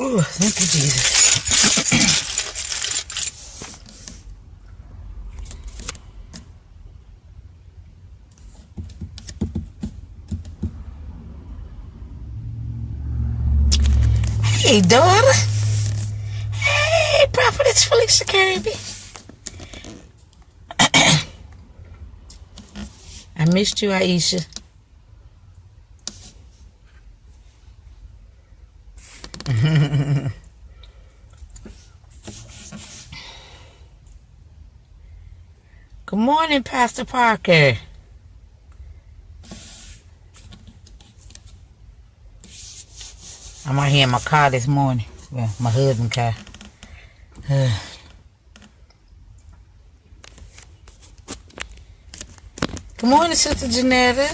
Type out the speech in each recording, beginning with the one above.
Ooh, thank you, Jesus. Hey, daughter. Hey, Prophetess Felicia Kirby. I missed you, Aisha. Good morning, Pastor Parker. I'm out here in my car this morning. Well, my husband's car. Good morning, Sister Janetta.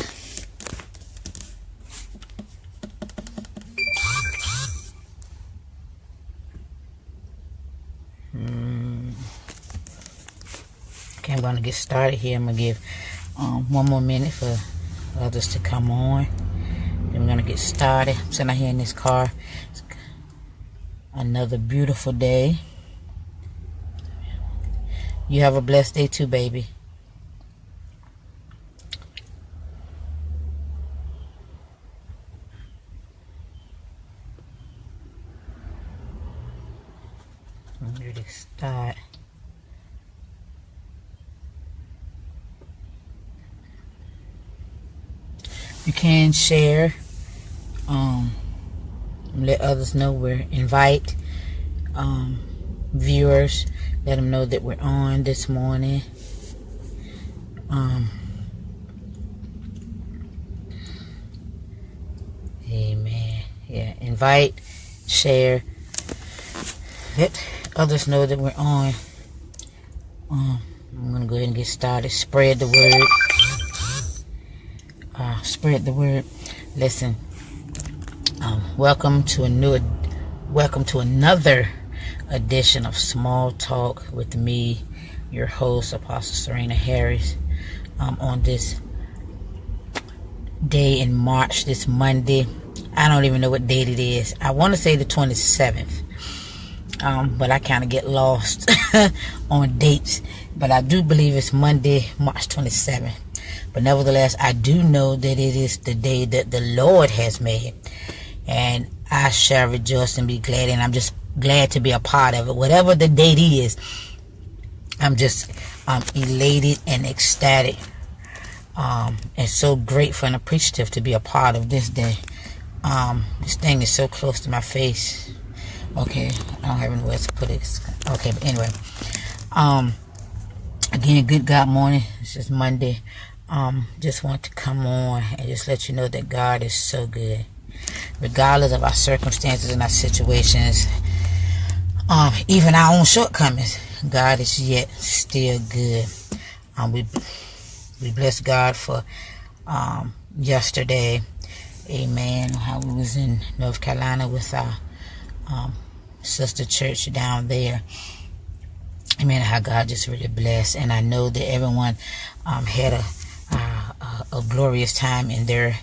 Okay, I'm going to get started here. I'm going to give one more minute for others to come on. Then we're going to get started. I'm sitting out here in this car. It's another beautiful day. You have a blessed day too, baby. I'm ready to start. You can share, let others know we're invite viewers, let them know that we're on this morning. Amen. Yeah, invite, share, let others know that we're on. I'm gonna go ahead and get started. Spread the word. Spread the word. Listen, welcome to another edition of Small Talk with me, your host, Apostle Serena Harris. On this day in March, this Monday, I don't even know what date it is. I want to say the 27th, but I kind of get lost on dates. But I do believe it's Monday, March 27th. But nevertheless, I do know that it is the day that the Lord has made. And I shall rejoice and be glad. And I'm just glad to be a part of it. Whatever the date is, I'm just elated and ecstatic. And so grateful and appreciative to be a part of this day. This thing is so close to my face. Okay, I don't have anywhere to put it. Okay, but anyway. Again, good God morning. This is Monday. Just want to come on and just let you know that God is so good. Regardless of our circumstances and our situations, even our own shortcomings, God is yet still good. We bless God for yesterday. Amen. How we was in North Carolina with our sister church down there. Amen. How God just really blessed. And I know that everyone had a glorious time in their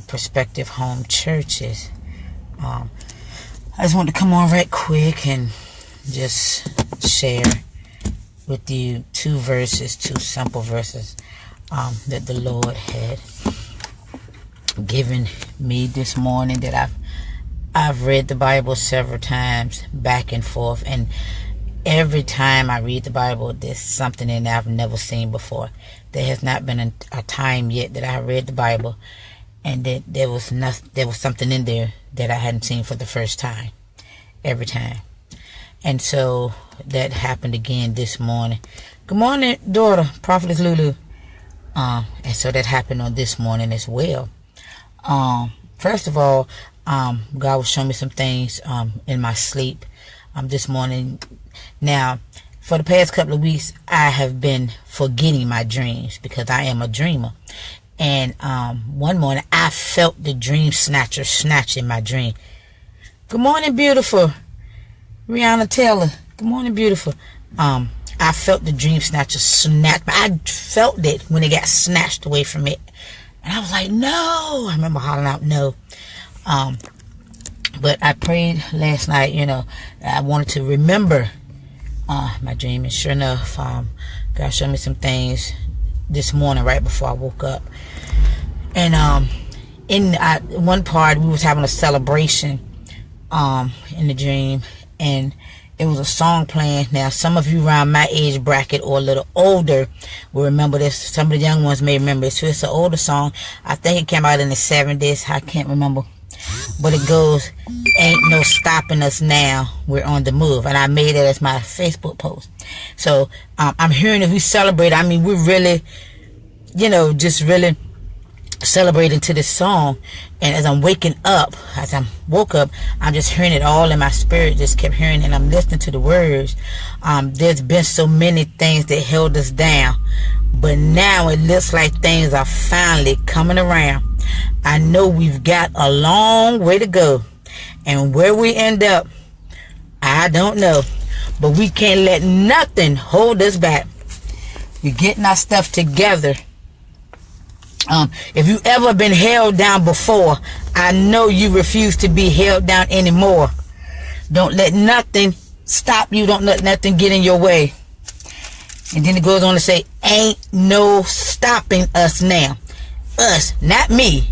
prospective home churches. I just want to come on right quick and just share with you two simple verses that the Lord had given me this morning, that I've read the Bible several times back and forth, and every time I read the Bible, there's something in there I've never seen before. There has not been a time yet that I read the Bible and that there was something in there that I hadn't seen for the first time. Every time. And so that happened again this morning. Good morning, daughter, Prophetess Lulu. And so that happened on this morning as well. First of all, God was showing me some things in my sleep this morning. Now, for the past couple of weeks, I have been forgetting my dreams because I am a dreamer. And one morning, I felt the dream snatcher snatch in my dream. Good morning, beautiful. Rihanna Taylor. Good morning, beautiful. I felt the dream snatcher snatch. I felt it when it got snatched away from me. And I was like, no. I remember hollering out, no. But I prayed last night, I wanted to remember my dream. And sure enough, God showed me some things this morning right before I woke up. And in one part, we was having a celebration in the dream. And it was a song playing. Now, some of you around my age bracket or a little older will remember this. Some of the young ones may remember it. So it's an older song. I think it came out in the 70s. I can't remember. But it goes, ain't no stopping us now. We're on the move. And I made it as my Facebook post. So I'm hearing if we celebrate, I mean, we're really, just really celebrating to this song. And as I'm waking up, as I woke up, I'm just hearing it all in my spirit. Just kept hearing it, and I'm listening to the words. There's been so many things that held us down, but now it looks like things are finally coming around. I know we've got a long way to go, and where we end up, I don't know, but we can't let nothing hold us back. We're getting our stuff together. If you ever been held down before, I know you refuse to be held down anymore. Don't let nothing stop you. Don't let nothing get in your way. And then it goes on to say, ain't no stopping us now. Us, not me.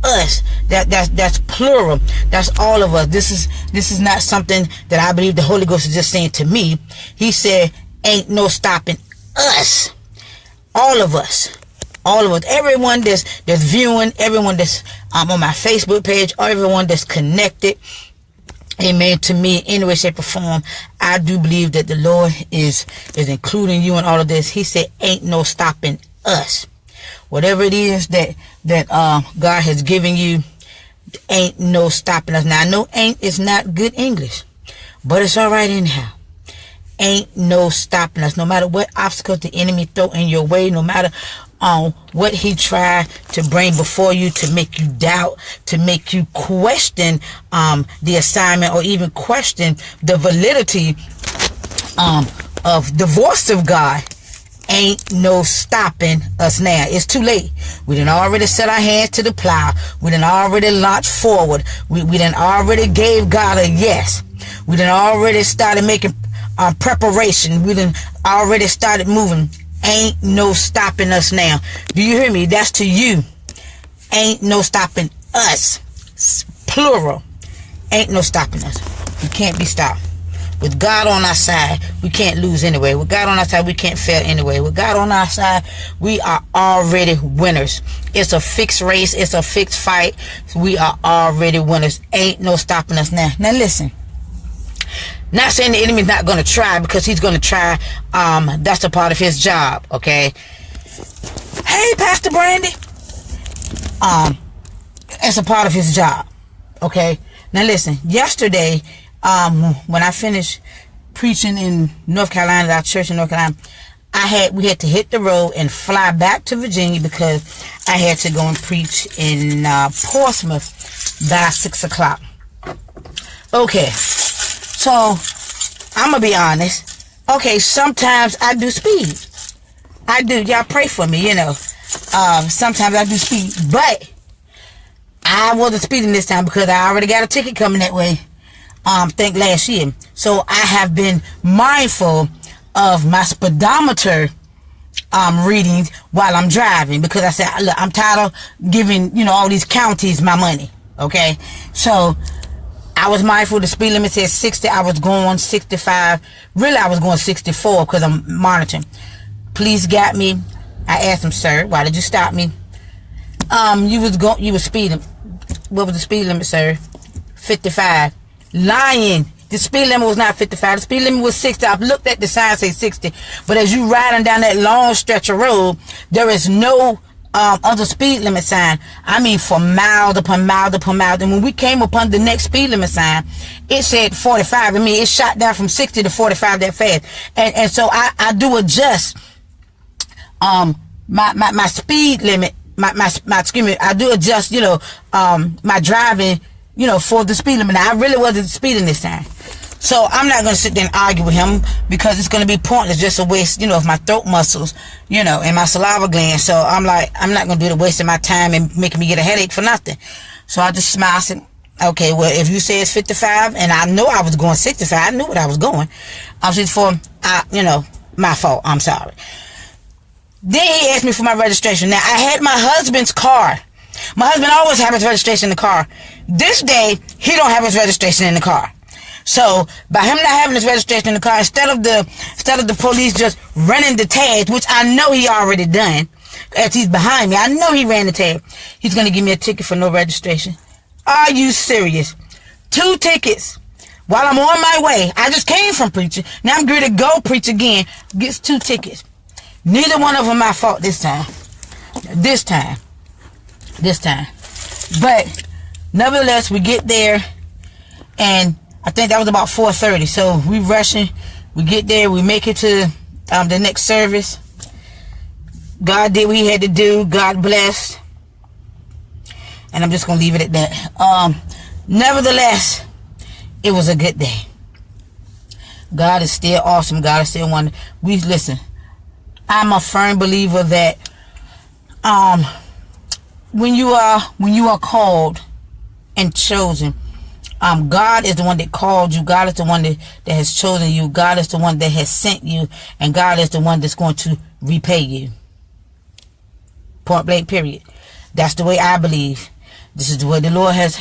Us. That's plural. That's all of us. This is not something that I believe the Holy Ghost is just saying to me. He said, ain't no stopping us. All of us. All of us, everyone that's viewing, everyone that's on my Facebook page, or everyone that's connected, amen, to me in any way, shape, or form. I do believe that the Lord is including you in all of this. He said, ain't no stopping us. Whatever it is that God has given you, ain't no stopping us. Now, I know ain't is not good English, but it's all right anyhow. Ain't no stopping us. No matter what obstacles the enemy throw in your way, no matter what he tried to bring before you to make you doubt, to make you question the assignment, or even question the validity of the voice of God. Ain't no stopping us now. It's too late. We done already set our hands to the plow. We done already launched forward. We done already gave God a yes. We done already started making preparation. We done already started moving. Ain't no stopping us now. Do you hear me? That's to you. Ain't no stopping us. Plural. Ain't no stopping us. We can't be stopped. With God on our side, we can't lose anyway. With God on our side, we can't fail anyway. With God on our side, we are already winners. It's a fixed race. It's a fixed fight. We are already winners. Ain't no stopping us now. Now listen. Not saying the enemy's not going to try, because he's going to try. That's a part of his job, okay? Hey, Pastor Brandy. It's a part of his job, okay? Now listen, yesterday, when I finished preaching in North Carolina, our church in North Carolina, we had to hit the road and fly back to Virginia, because I had to go and preach in Portsmouth by 6 o'clock. Okay. So, I'm going to be honest. Okay, sometimes I do speed. I do. Y'all pray for me, sometimes I do speed. But I wasn't speeding this time, because I already got a ticket coming that way. Think last year. So, I have been mindful of my speedometer readings while I'm driving. Because I said, look, I'm tired of giving, all these counties my money. Okay? So, I was mindful the speed limit said 60. I was going 65. Really, I was going 64 because I'm monitoring. Police got me. I asked him, sir, why did you stop me? You was speeding. What was the speed limit, sir? 55. Lying. The speed limit was not 55. The speed limit was 60. I've looked at the sign, say 60. But as you riding down that long stretch of road, there is no other speed limit sign. I mean, for miles upon miles upon miles. And when we came upon the next speed limit sign, it said 45. I mean, it shot down from 60 to 45 that fast. And so I do adjust my speed limit, excuse me, I do adjust, my driving, for the speed limit. Now, I really wasn't speeding this time. So I'm not going to sit there and argue with him, because it's going to be pointless, just a waste, of my throat muscles, and my saliva glands. So I'm like, I'm not going to do the waste of my time and making me get a headache for nothing. So I just smile. I said, Okay, well, if you say it's 55, and I know I was going 65, I knew what I was going. I'm 64, my fault. I'm sorry. Then he asked me for my registration. Now, I had my husband's car. My husband always has his registration in the car. This day, he don't have his registration in the car. So, by him not having his registration in the car, instead of the police just running the tag, which I know he already done, as he's behind me, I know he ran the tag, he's going to give me a ticket for no registration. Are you serious? 2 tickets. While I'm on my way, I just came from preaching. Now I'm going to go preach again. Gets 2 tickets. Neither one of them my fault this time. This time. But nevertheless, we get there, and I think that was about 4:30. So we rushing. We get there. We make it to the next service. God did what he had to do. God blessed. And I'm just going to leave it at that. Nevertheless, it was a good day. God is still awesome. God is still wonderful. Listen, I'm a firm believer that when you are called and chosen, God is the one that called you. God is the one that has chosen you. God is the one that has sent you, and God is the one that's going to repay you. Point blank, period. That's the way I believe. This is the way the Lord has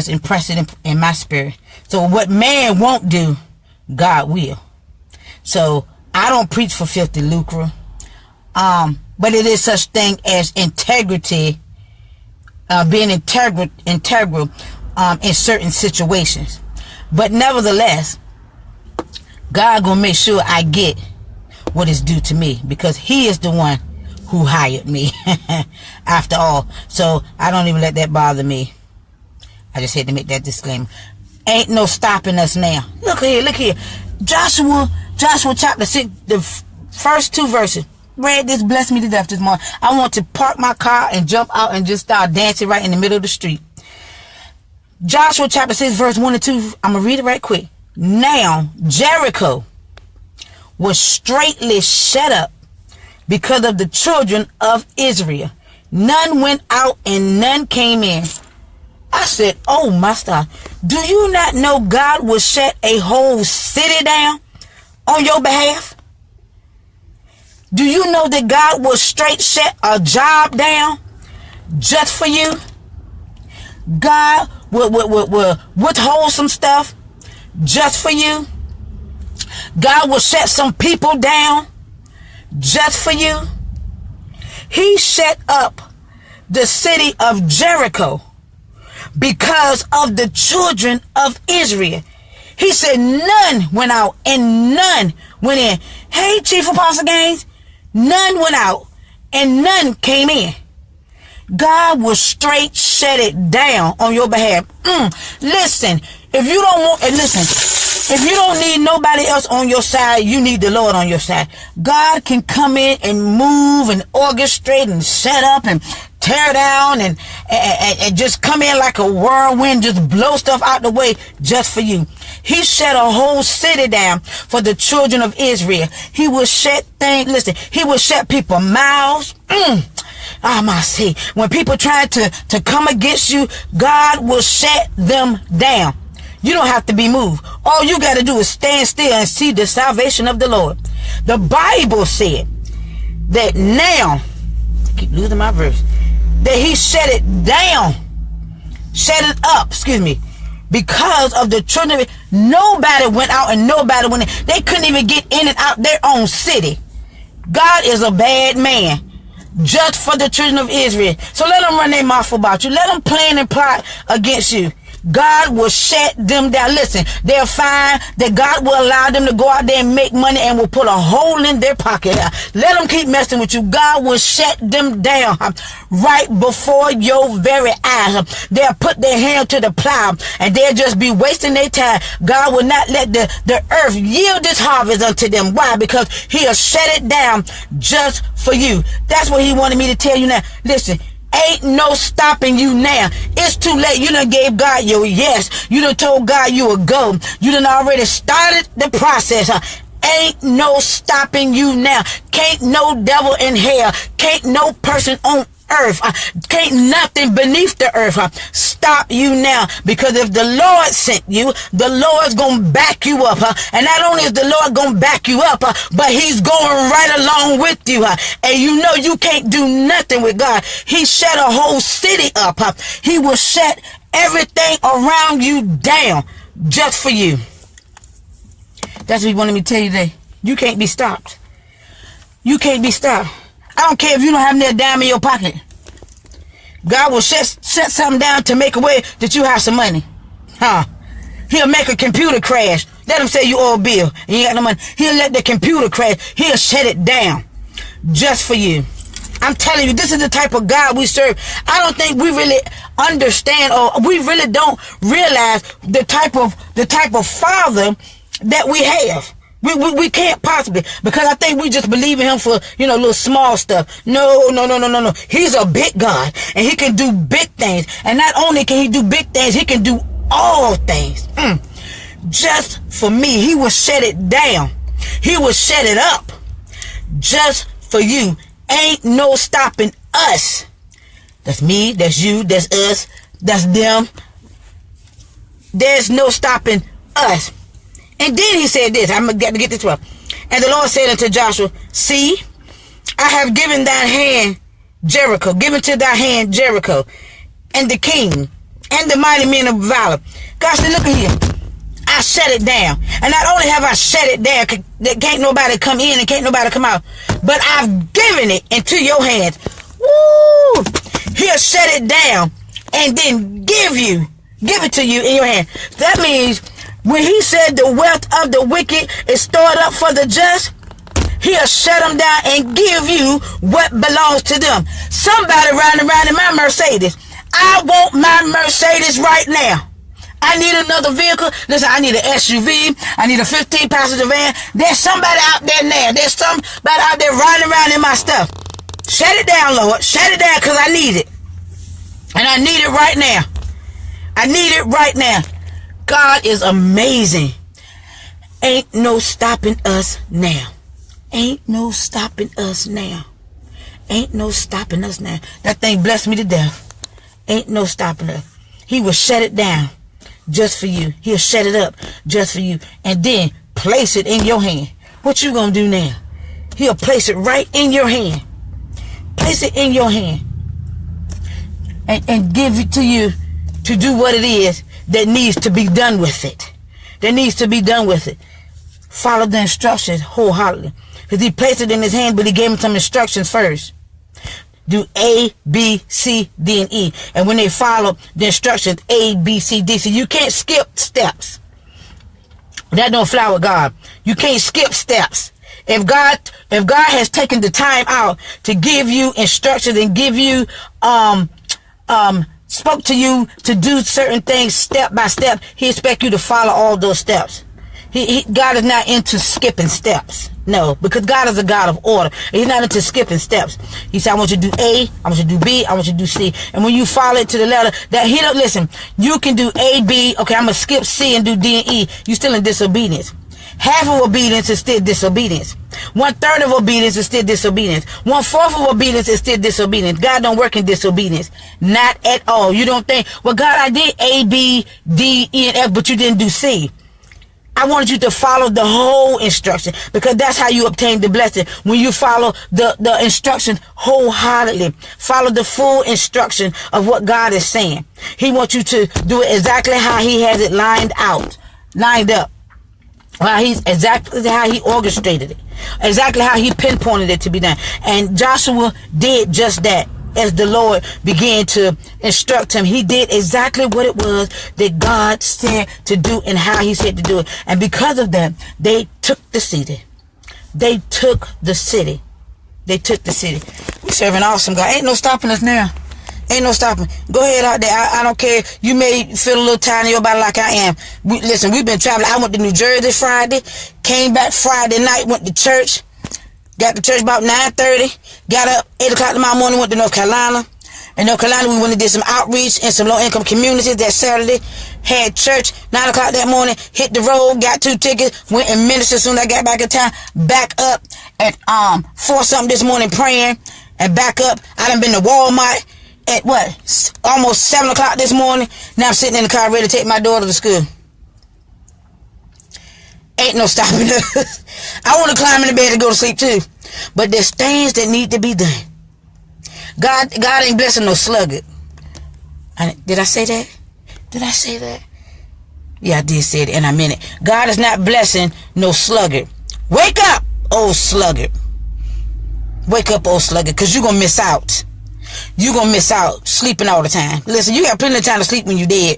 impressed it in my spirit. So what man won't do, God will. So I don't preach for filthy lucre. But it is such thing as integrity, being integral in certain situations. But nevertheless, God gonna make sure I get what is due to me, because he is the one who hired me after all. So I don't even let that bother me. I just had to make that disclaimer. Ain't no stopping us now. Look here. Joshua chapter 6, the first 2 verses. Read this, blessed me to death this morning. I want to park my car and jump out and just start dancing right in the middle of the street. Joshua chapter 6 verse 1 and 2. I'm going to read it right quick. Now Jericho was straightly shut up because of the children of Israel. None went out and none came in. I said, oh master, do you not know God will shut a whole city down on your behalf? Do you know that God will straight shut a job down just for you? God will withhold some stuff just for you. God will shut some people down just for you. He shut up the city of Jericho because of the children of Israel. He said none went out and none went in. Hey, Chief Apostle Gaines, none went out and none came in. God will straight shut it down on your behalf. Listen, if you don't want, and listen, if you don't need nobody else on your side, you need the Lord on your side. God can come in and move and orchestrate and set up and tear down and just come in like a whirlwind, just blow stuff out the way just for you. He shut a whole city down for the children of Israel. He will shut things, listen, he will shut people's mouths. I must say, when people try to come against you, God will shut them down. You don't have to be moved. All you got to do is stand still and see the salvation of the Lord. The Bible said that now, I keep losing my verse, that he shut it down, shut it up, because of the children of it. Nobody went out and nobody went in. They couldn't even get in and out their own city. God is a bad man just for the children of Israel. So let them run their mouth about you. Let them plan and plot against you. God will shut them down. Listen, they'll find that God will allow them to go out there and make money and will put a hole in their pocket. Let them keep messing with you. God will shut them down right before your very eyes. They'll put their hand to the plow and they'll just be wasting their time. God will not let the earth yield this harvest unto them. Why? Because he'll shut it down just for you. That's what he wanted me to tell you now. Listen, ain't no stopping you now. It's too late. You done gave God your yes. You done told God you would go. You done already started the process. Ain't no stopping you now. Can't no devil in hell, can't no person on earth, can't nothing beneath the earth stop you now. Because if the Lord sent you, the Lord's gonna back you up. And not only is the Lord gonna back you up, but he's going right along with you. And you know you can't do nothing with God. He shut a whole city up. He will shut everything around you down just for you. That's what he wanted me to tell you today. You can't be stopped. You can't be stopped. I don't care if you don't have near a dime in your pocket. God will shut something down to make a way that you have some money. He'll make a computer crash. Let him say you owe a bill and you ain't got no money. He'll let the computer crash. He'll shut it down just for you. I'm telling you, this is the type of God we serve. I don't think we really understand, or we really don't realize the type of father that we have. We can't possibly, because I think we just believe in him for, little small stuff. No. He's a big God, and he can do big things. And not only can he do big things, he can do all things. Just for me, he will shut it down. He will shut it up just for you. Ain't no stopping us. That's me, that's you, that's us, that's them. There's no stopping us. And then he said this, I'm got to get this one. And the Lord said unto Joshua, see, I have given thy hand Jericho, given to thy hand Jericho, and the king, and the mighty men of valor. God said, look at here. I shut it down. And not only have I shut it down, that can't nobody come in and can't nobody come out, but I've given it into your hands. Woo! He'll shut it down and then give it to you in your hand. That means when he said the wealth of the wicked is stored up for the just, he'll shut them down and give you what belongs to them. Somebody riding around in my Mercedes. I want my Mercedes right now. I need another vehicle. Listen, I need an SUV. I need a 15-passenger van. There's somebody out there now. There's somebody out there riding around in my stuff. Shut it down, Lord. Shut it down, because I need it. And I need it right now. I need it right now. God is amazing. Ain't no stopping us now. Ain't no stopping us now. Ain't no stopping us now. That thing blessed me to death. Ain't no stopping us. He will shut it down just for you. He'll shut it up just for you. And then place it in your hand. What you gonna do now? He'll place it right in your hand. Place it in your hand. And give it to you to do what it is that needs to be done with it. That needs to be done with it. Follow the instructions wholeheartedly. Because he placed it in his hand, but he gave him some instructions first. Do A, B, C, D, and E. And when they follow the instructions, A, B, C, D, so you can't skip steps. That don't fly with God. You can't skip steps. If God has taken the time out to give you instructions and give you, spoke to you to do certain things step by step, he expects you to follow all those steps. God is not into skipping steps. No, because God is a God of order. He's not into skipping steps. He said, I want you to do A, I want you to do B, I want you to do C. And when you follow it to the letter, that he don't listen. You can do A, B, okay, I'm going to skip C and do D and E. You're still in disobedience. Half of obedience is still disobedience. 1/3 of obedience is still disobedience. 1/4 of obedience is still disobedience. God don't work in disobedience. Not at all. You don't think, well, God, I did A, B, D, E, and F, but you didn't do C. I wanted you to follow the whole instruction, because that's how you obtain the blessing. When you follow the instruction wholeheartedly, follow the full instruction of what God is saying. He wants you to do it exactly how he has it lined up. Exactly how he orchestrated it, exactly how he pinpointed it to be done. And Joshua did just that. As the Lord began to instruct him, he did exactly what it was that God said to do and how he said to do it. And because of that, they took the city. They took the city. They took the city. We serve an awesome God. Ain't no stopping us now. Ain't no stopping. Go ahead out there. I don't care. You may feel a little tired in your body like I am. Listen, we've been traveling. I went to New Jersey Friday. Came back Friday night. Went to church. Got to church about 9:30. Got up 8 o'clock tomorrow morning. Went to North Carolina. In North Carolina, we went and did some outreach in some low-income communities that Saturday. Had church 9 o'clock that morning. Hit the road. Got 2 tickets. Went and ministered as soon as I got back in town. Back up at 4 something this morning praying. and back up. I done been to Walmart at what? Almost 7 o'clock this morning. Now I'm sitting in the car ready to take my daughter to school. Ain't no stopping us. I want to climb in the bed and go to sleep too. But there's things that need to be done. God ain't blessing no sluggard. Did I say that? Did I say that? Yeah, I did say it and I meant it. God is not blessing no sluggard. Wake up, old sluggard. Wake up, old sluggard, because you're going to miss out. You're going to miss out sleeping all the time. Listen, you got plenty of time to sleep when you're dead.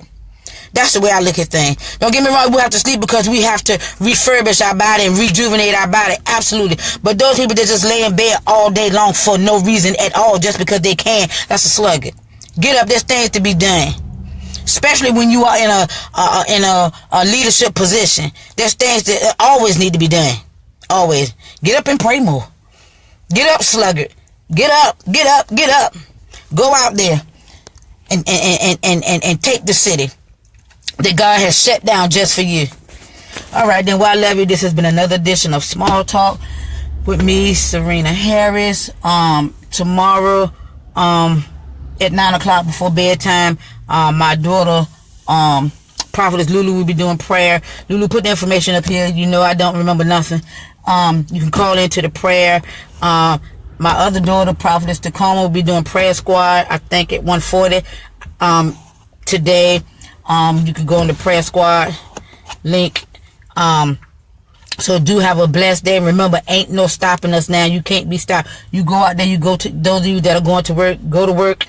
That's the way I look at things. Don't get me wrong, we have to sleep because we have to refurbish our body and rejuvenate our body. Absolutely. But those people that just lay in bed all day long for no reason at all, just because they can, that's a sluggard. Get up, there's things to be done. Especially when you are in a leadership position. There's things that always need to be done. Always. Get up and pray more. Get up, sluggard. Get up, get up, get up. Go out there and take the city that God has shut down just for you. All right, then. Well, I love you. This has been another edition of Small Talk with me, Serena Harris. Tomorrow, at 9 o'clock before bedtime, my daughter, Prophetess Lulu, will be doing prayer. Lulu, put the information up here. You know I don't remember nothing. You can call into the prayer. My other daughter, Prophetess Tacoma, will be doing prayer squad, I think at 1:40 today. You can go in the prayer squad link. So do have a blessed day. Remember, ain't no stopping us now. You can't be stopped. You go out there, you go to, those of you that are going to work, go to work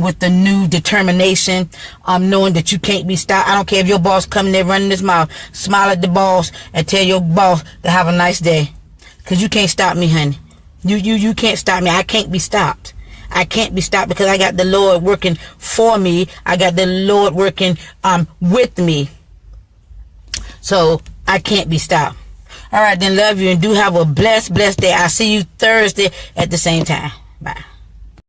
with the new determination, knowing that you can't be stopped. I don't care if your boss coming there running his mouth. Smile at the boss and tell your boss to have a nice day. Because you can't stop me, honey. You can't stop me. I can't be stopped. I can't be stopped because I got the Lord working for me. I got the Lord working with me. So I can't be stopped. All right, then, love you and do have a blessed day. I'll see you Thursday at the same time. Bye.